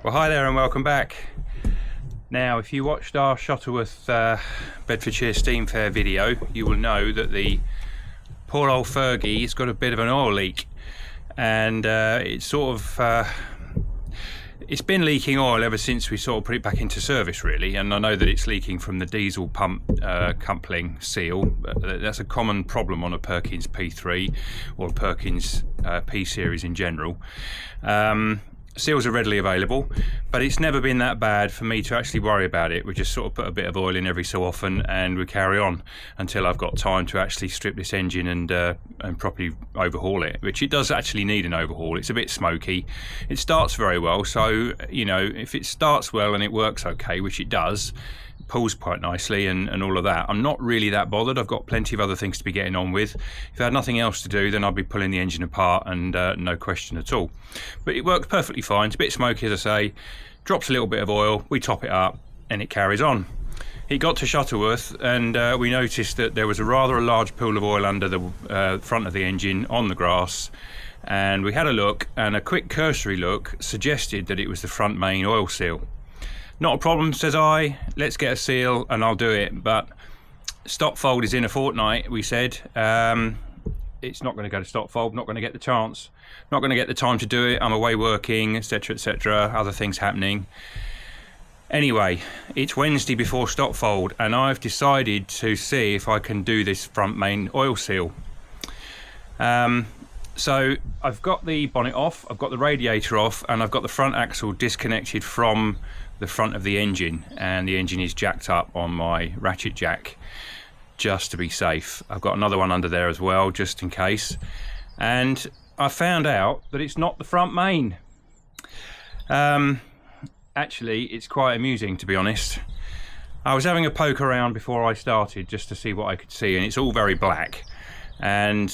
Well, hi there and welcome back. Now, if you watched our Shuttleworth Bedfordshire Steam Fair video, you will know that the poor old Fergie's got a bit of an oil leak, and it's sort of it's been leaking oil ever since we sort of put it back into service, really. And I know that it's leaking from the diesel pump coupling seal. That's a common problem on a Perkins P3 or a Perkins P series in general. Seals are readily available, but it's never been that bad for me to actually worry about it. We just sort of put a bit of oil in every so often and we carry on until I've got time to actually strip this engine and properly overhaul it, which it does actually need an overhaul. It's a bit smoky. It starts very well, so you know, if it starts well and it works okay, which it does, pulls quite nicely and all of that, I'm not really that bothered. I've got plenty of other things to be getting on with. If I had nothing else to do, then I'd be pulling the engine apart and no question at all. But it works perfectly fine. It's a bit smoky, as I say, drops a little bit of oil, we top it up and it carries on. It got to Shuttleworth and we noticed that there was a rather large pool of oil under the front of the engine on the grass, and we had a look, and a quick cursory look suggested that it was the front main oil seal. Not a problem, says I, let's get a seal and I'll do it. But Stotfold is in a fortnight, we said. It's not going to go to Stotfold, not going to get the chance, not going to get the time to do it. I'm away working, etc, etc, other things happening. Anyway, it's Wednesday before Stotfold and I've decided to see if I can do this front main oil seal. So I've got the bonnet off, I've got the radiator off, and I've got the front axle disconnected from the front of the engine, and the engine is jacked up on my ratchet jack just to be safe. I've got another one under there as well, just in case. And I found out that it's not the front main. Actually, it's quite amusing, to be honest. I was having a poke around before I started just to see what I could see, and it's all very black. And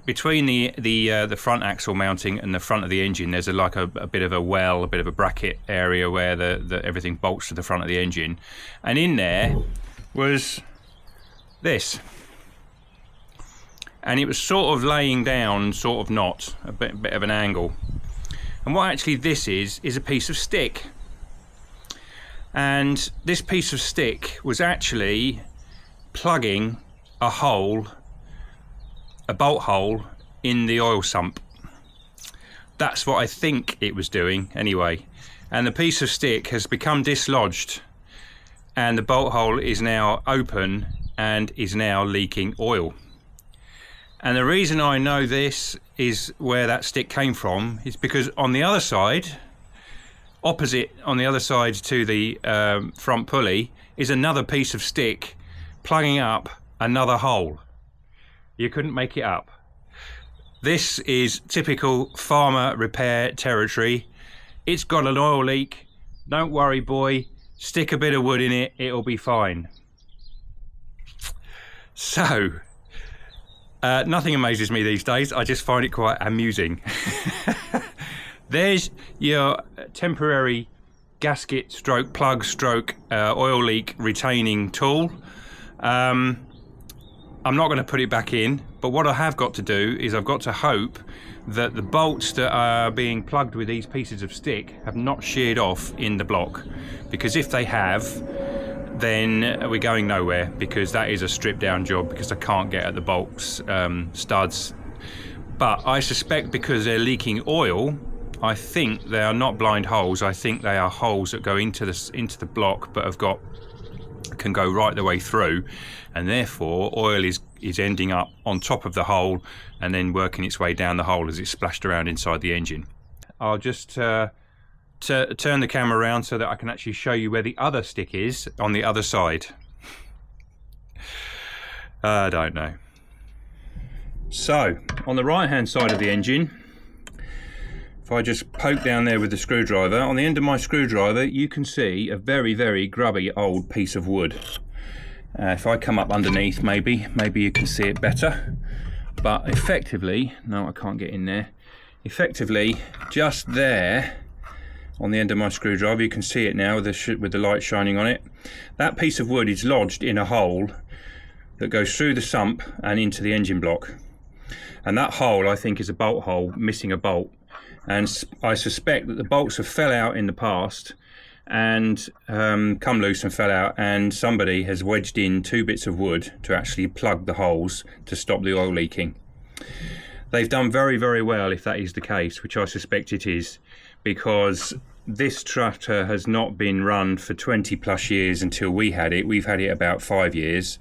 between the front axle mounting and the front of the engine, there's like a bit of a well, a bit of a bracket area where everything bolts to the front of the engine, and in there was this, and it was sort of laying down, sort of not, a bit of an angle. And what actually this is a piece of stick, and this piece of stick was actually plugging a hole, a bolt hole in the oil sump. That's what I think it was doing anyway. And the piece of stick has become dislodged and the bolt hole is now open and is now leaking oil. And the reason I know this is where that stick came from is because on the other side, opposite on the other side to the front pulley, is another piece of stick plugging up another hole. You couldn't make it up. This is typical farmer repair territory. It's got an oil leak. Don't worry, boy. Stick a bit of wood in it, it'll be fine. So, nothing amazes me these days. I just find it quite amusing. There's your temporary gasket stroke plug stroke oil leak retaining tool. I'm not going to put it back in, but what I have got to do is I've got to hope that the bolts that are being plugged with these pieces of stick have not sheared off in the block, because if they have, then we're going nowhere, because that is a stripped down job, because I can't get at the bolts studs. But I suspect because they're leaking oil, I think they are not blind holes. I think they are holes that go into the block but can go right the way through, and therefore oil is ending up on top of the hole and then working its way down the hole as it's splashed around inside the engine. I'll just turn the camera around so that I can actually show you where the other stick is on the other side. I don't know. So on the right hand side of the engine, if I just poke down there with the screwdriver, on the end of my screwdriver you can see a very, very grubby old piece of wood. If I come up underneath, maybe you can see it better. But effectively, no, I can't get in there. Effectively, just there on the end of my screwdriver, you can see it now with the light shining on it. That piece of wood is lodged in a hole that goes through the sump and into the engine block. And that hole, I think, is a bolt hole missing a bolt. And I suspect that the bolts have fell out in the past and come loose and fell out, and somebody has wedged in 2 bits of wood to actually plug the holes to stop the oil leaking. they've done very, very well if that is the case, which I suspect it is, because this tractor has not been run for 20 plus years until we had it. We've had it about 5 years.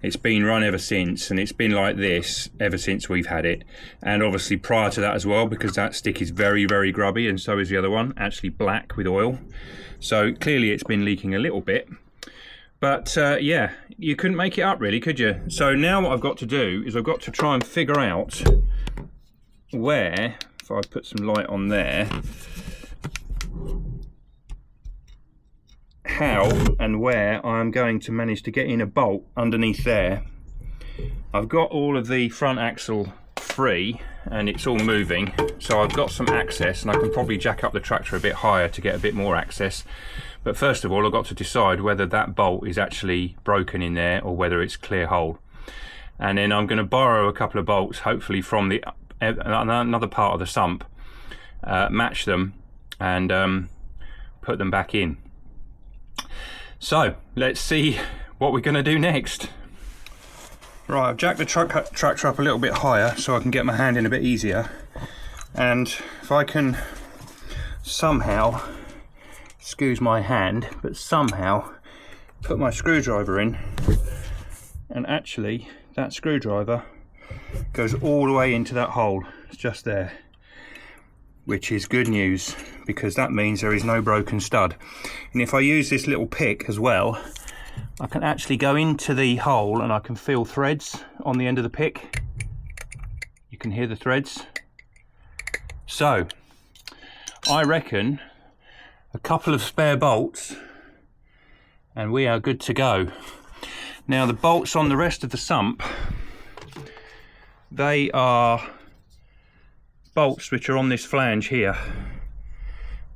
It's been run ever since, and it's been like this ever since we've had it. And obviously prior to that as well, because that stick is very, very grubby, and so is the other one, actually black with oil. So clearly it's been leaking a little bit. But yeah, you couldn't make it up really, could you? So now what I've got to do is I've got to try and figure out where, if I put some light on there, how and where I'm going to manage to get in a bolt underneath there. I've got all of the front axle free and it's all moving, so I've got some access, and I can probably jack up the tractor a bit higher to get a bit more access. But first of all, I've got to decide whether that bolt is actually broken in there or whether it's clear hole. And then I'm going to borrow a couple of bolts, hopefully from the another part of the sump, match them and put them back in. So let's see what we're going to do next. Right, I've jacked the tractor up a little bit higher so I can get my hand in a bit easier, and if I can somehow, excuse my hand, but somehow put my screwdriver in, and actually that screwdriver goes all the way into that hole, it's just there, which is good news because that means there is no broken stud. And if I use this little pick as well, I can actually go into the hole and I can feel threads on the end of the pick. You can hear the threads. So I reckon a couple of spare bolts and we are good to go. Now the bolts on the rest of the sump, they are bolts which are on this flange here.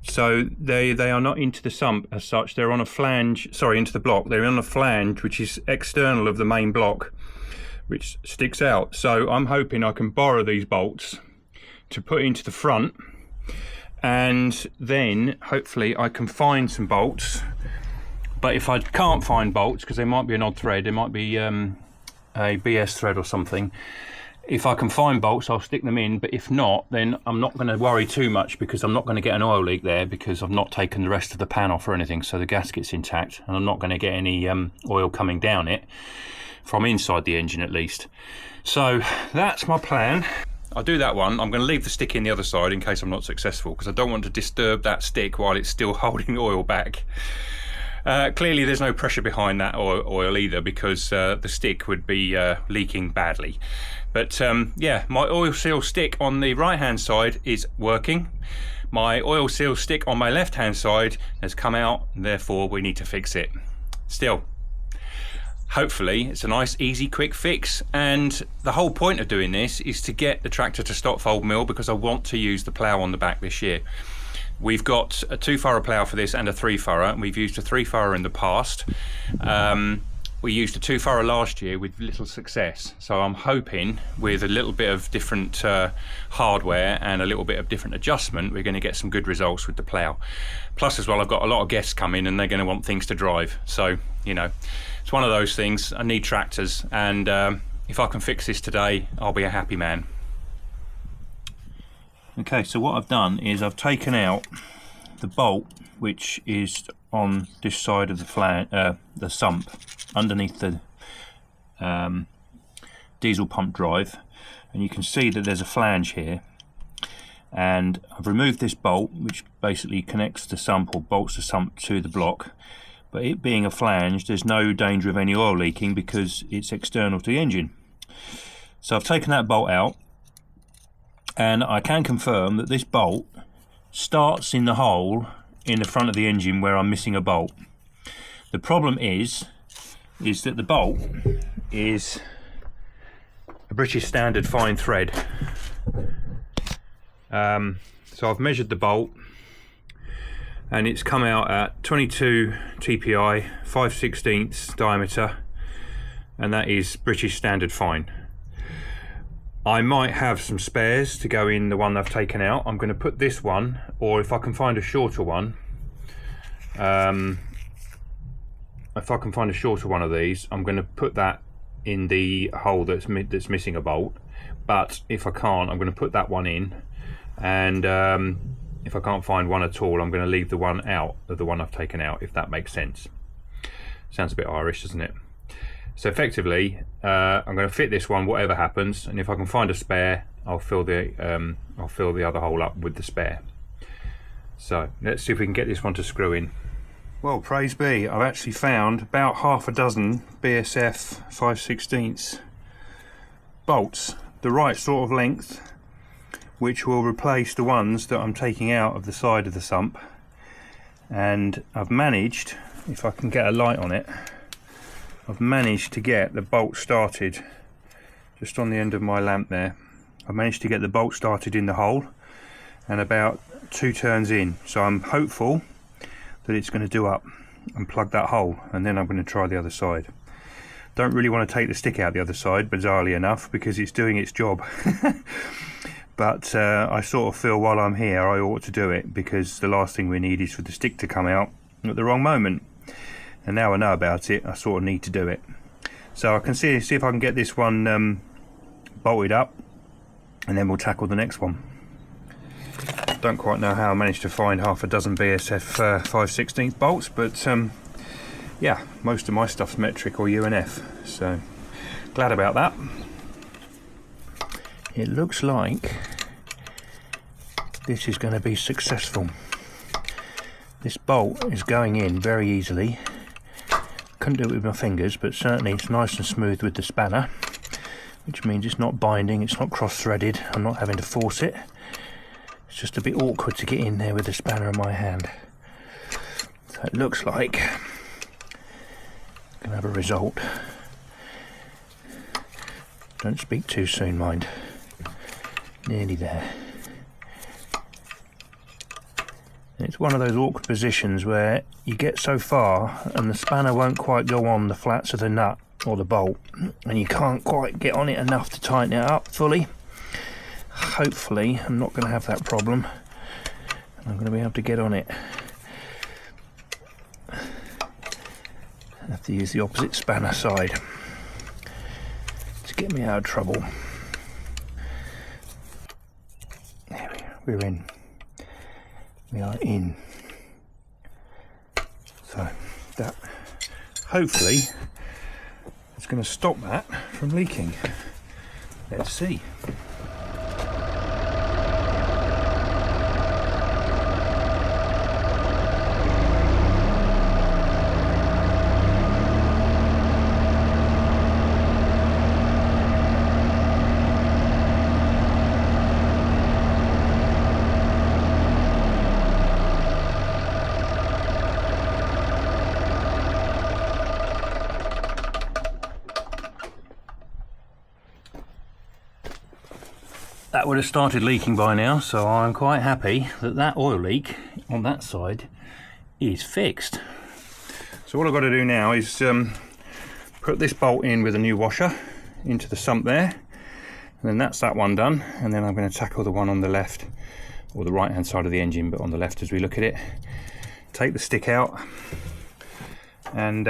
So they are not into the sump as such, they're on a flange, sorry, into the block. They're on a flange which is external of the main block, which sticks out. So I'm hoping I can borrow these bolts to put into the front, and then hopefully I can find some bolts. But if I can't find bolts, because there might be an odd thread, there might be a BS thread or something, if I can find bolts I'll stick them in, but if not, then I'm not going to worry too much, because I'm not going to get an oil leak there, because I've not taken the rest of the pan off or anything, so the gasket's intact, and I'm not going to get any oil coming down it from inside the engine at least. So that's my plan. I'll do that one. I'm going to leave the stick in the other side in case I'm not successful, because I don't want to disturb that stick while it's still holding the oil back. Clearly there's no pressure behind that oil either, because the stick would be leaking badly. But yeah, my oil seal stick on the right hand side is working. My oil seal stick on my left hand side has come out, and therefore we need to fix it. Still, hopefully it's a nice easy quick fix, and the whole point of doing this is to get the tractor to Stotfold Mill, because I want to use the plough on the back this year. We've got a 2-furrow plough for this and a 3-furrow, and we've used a 3-furrow in the past. We used a 2-furrow last year with little success, so I'm hoping with a little bit of different hardware and a little bit of different adjustment, we're going to get some good results with the plough. Plus as well, I've got a lot of guests coming and they're going to want things to drive, so you know, it's one of those things. I need tractors, and if I can fix this today, I'll be a happy man. Okay, so what I've done is I've taken out the bolt which is on this side of the sump underneath the diesel pump drive, and you can see that there's a flange here, and I've removed this bolt which basically connects the sump or bolts the sump to the block. But it being a flange, there's no danger of any oil leaking because it's external to the engine. So I've taken that bolt out, and I can confirm that this bolt starts in the hole in the front of the engine where I'm missing a bolt. The problem is that the bolt is a British standard fine thread. So I've measured the bolt, and it's come out at 22 TPI, 5/16 diameter, and that is British standard fine. I might have some spares to go in the one I've taken out. I'm going to put this one, or if I can find a shorter one, of these, I'm going to put that in the hole that's missing a bolt. but if I can't, I'm going to put that one in, and if I can't find one at all, I'm going to leave the one out of the one I've taken out, if that makes sense. Sounds a bit Irish, doesn't it? So effectively, I'm going to fit this one whatever happens, and if I can find a spare, I'll fill the other hole up with the spare. So let's see if we can get this one to screw in. Well, praise be, I've actually found about half a dozen BSF 5/16 bolts, the right sort of length, which will replace the ones that I'm taking out of the side of the sump. And I've managed, if I can get a light on it, I've managed to get the bolt started just on the end of my lamp there. I've managed to get the bolt started in the hole and about 2 turns in, so I'm hopeful that it's going to do up and plug that hole, and then I'm going to try the other side. Don't really want to take the stick out the other side, bizarrely enough, because it's doing its job. But I sort of feel while I'm here I ought to do it, because the last thing we need is for the stick to come out at the wrong moment. And now I know about it, I sort of need to do it. So I can see if I can get this one bolted up, and then we'll tackle the next one. Don't quite know how I managed to find half a dozen BSF 5/16 bolts, but yeah, most of my stuff's metric or UNF, so glad about that. It looks like this is going to be successful. This bolt is going in very easily. Couldn't do it with my fingers, but certainly it's nice and smooth with the spanner, which means it's not binding, it's not cross-threaded, I'm not having to force it. It's just a bit awkward to get in there with the spanner in my hand. So it looks like I'm going to have a result. Don't speak too soon, mind. Nearly there. And it's one of those awkward positions where you get so far and the spanner won't quite go on the flats of the nut or the bolt, and you can't quite get on it enough to tighten it up fully. Hopefully I'm not going to have that problem, and I'm going to be able to get on it. I have to use the opposite spanner side to get me out of trouble. There we're in. We are in. So that hopefully is going to stop that from leaking. Let's see. That would have started leaking by now, so I'm quite happy that that oil leak on that side is fixed. So what I've got to do now is put this bolt in with a new washer into the sump there, and then that's that one done, and then I'm going to tackle the one on the left, or the right hand side of the engine, but on the left as we look at it. Take the stick out and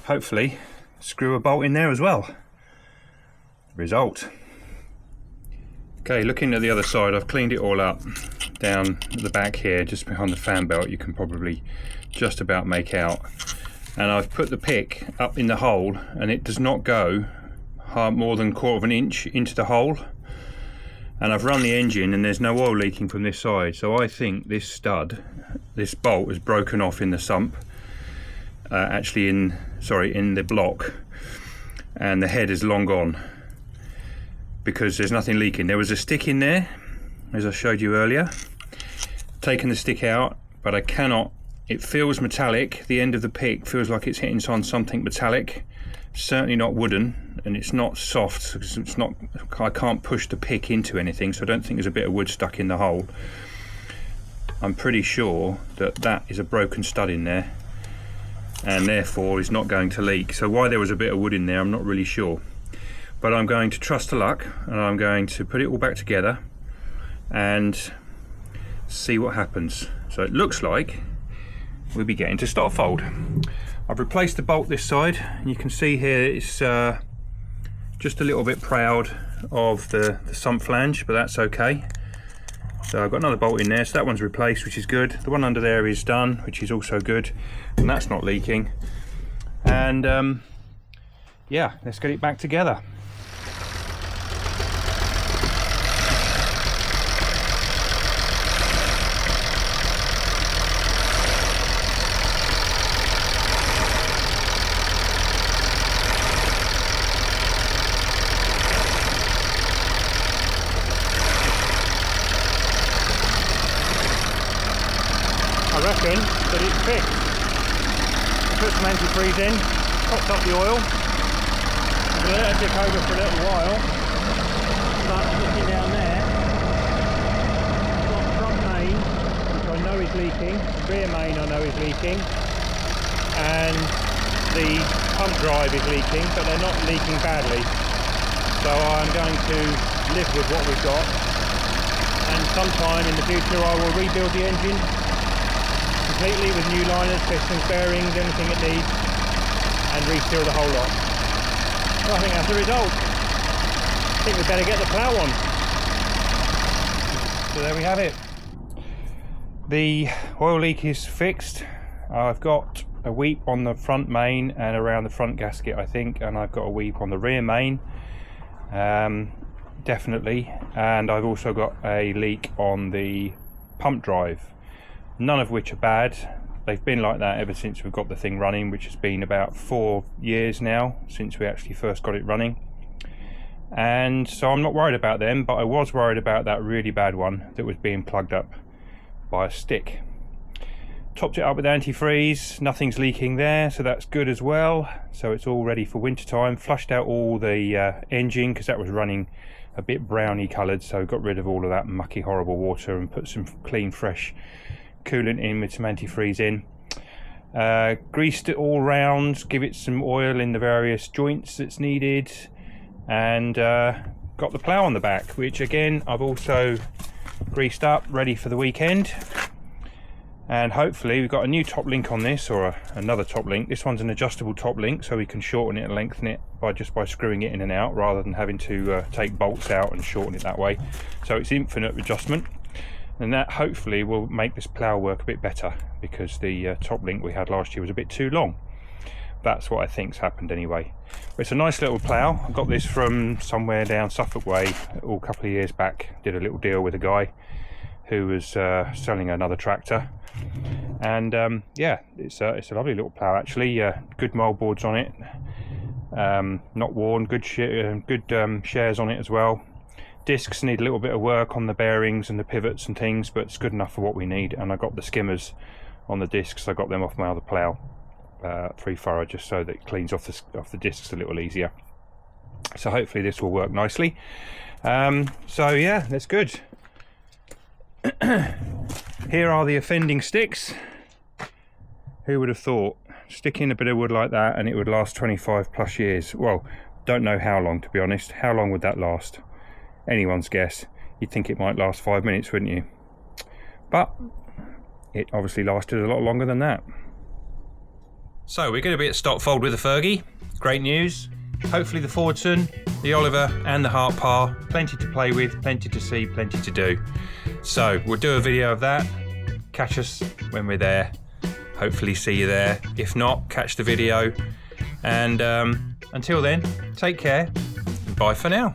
hopefully screw a bolt in there as well. Result. Okay, looking at the other side, I've cleaned it all up. Down at the back here, just behind the fan belt, you can probably just about make out. And I've put the pick up in the hole, and it does not go more than 1/4 of an inch into the hole. And I've run the engine, and there's no oil leaking from this side. So I think this stud, this bolt, is broken off in the sump. Actually in the block, and the head is long gone, because there's nothing leaking. There was a stick in there, as I showed you earlier. Taken the stick out, but I cannot, it feels metallic. The end of the pick feels like it's hitting on something metallic. Certainly not wooden, and it's not soft, because it's not, I can't push the pick into anything, so I don't think there's a bit of wood stuck in the hole. I'm pretty sure that that is a broken stud in there, and therefore is not going to leak. So why there was a bit of wood in there, I'm not really sure. But I'm going to trust to luck, and I'm going to put it all back together and see what happens. So it looks like we'll be getting to Stotfold. I've replaced the bolt this side, and you can see here it's Just a little bit proud of the sump flange, but that's okay. So I've got another bolt in there, so that one's replaced, which is good. The one under there is done, which is also good, and that's not leaking. And yeah, let's get it back together. I reckon that it's fixed. Put some antifreeze in, topped up the oil. I'm going to let it tick over for a little while. But looking down there, I've got front main, which I know is leaking, rear main I know is leaking, and the pump drive is leaking, but they're not leaking badly. So I'm going to live with what we've got, and sometime in the future I will rebuild the engine completely with new liners, pistons, bearings, anything it needs, and reseal the whole lot. Well, I think that's the result. I think we better get the plough on. So there we have it. The oil leak is fixed. I've got a weep on the front main and around the front gasket, I think, and I've got a weep on the rear main, definitely, and I've also got a leak on the pump drive. None of which are bad. They've been like that ever since we've got the thing running, which has been about 4 years now since we actually first got it running. And so I'm not worried about them, but I was worried about that really bad one that was being plugged up by a stick. Topped it up with antifreeze, nothing's leaking there, so that's good as well. So it's all ready for winter time. Flushed out all the engine because that was running a bit browny coloured, so got rid of all of that mucky horrible water and put some clean fresh coolant in with some antifreeze in. Greased it all round, give it some oil in the various joints that's needed, and got the plough on the back, which again I've also greased up, ready for the weekend. And hopefully we've got a new top link on this, or another top link. This one's an adjustable top link, so we can shorten it and lengthen it by screwing it in and out, rather than having to take bolts out and shorten it that way. So it's infinite adjustment. And that hopefully will make this plough work a bit better, because the top link we had last year was a bit too long. That's what I think's happened anyway. But it's a nice little plough. I got this from somewhere down Suffolk way a couple of years back. Did a little deal with a guy who was selling another tractor, and yeah, it's a lovely little plough actually. Good moldboards on it, not worn. Good shares on it as well. Discs need a little bit of work on the bearings and the pivots and things, but it's good enough for what we need. And I got the skimmers on the discs. I got them off my other plough, 3 furrow, just so that it cleans off the discs a little easier. So hopefully this will work nicely. So yeah, that's good. Here are the offending sticks. Who would have thought? Sticking a bit of wood like that and it would last 25 plus years. Well, don't know how long, to be honest. How long would that last? Anyone's guess. You'd think it might last 5 minutes, wouldn't you? But it obviously lasted a lot longer than that. So we're going to be at Stotfold with the Fergie. Great news. Hopefully the Fordson, the Oliver and the Hart Par. Plenty to play with, plenty to see, plenty to do. So we'll do a video of that. Catch us when we're there. Hopefully see you there. If not, catch the video. And until then, take care. Bye for now.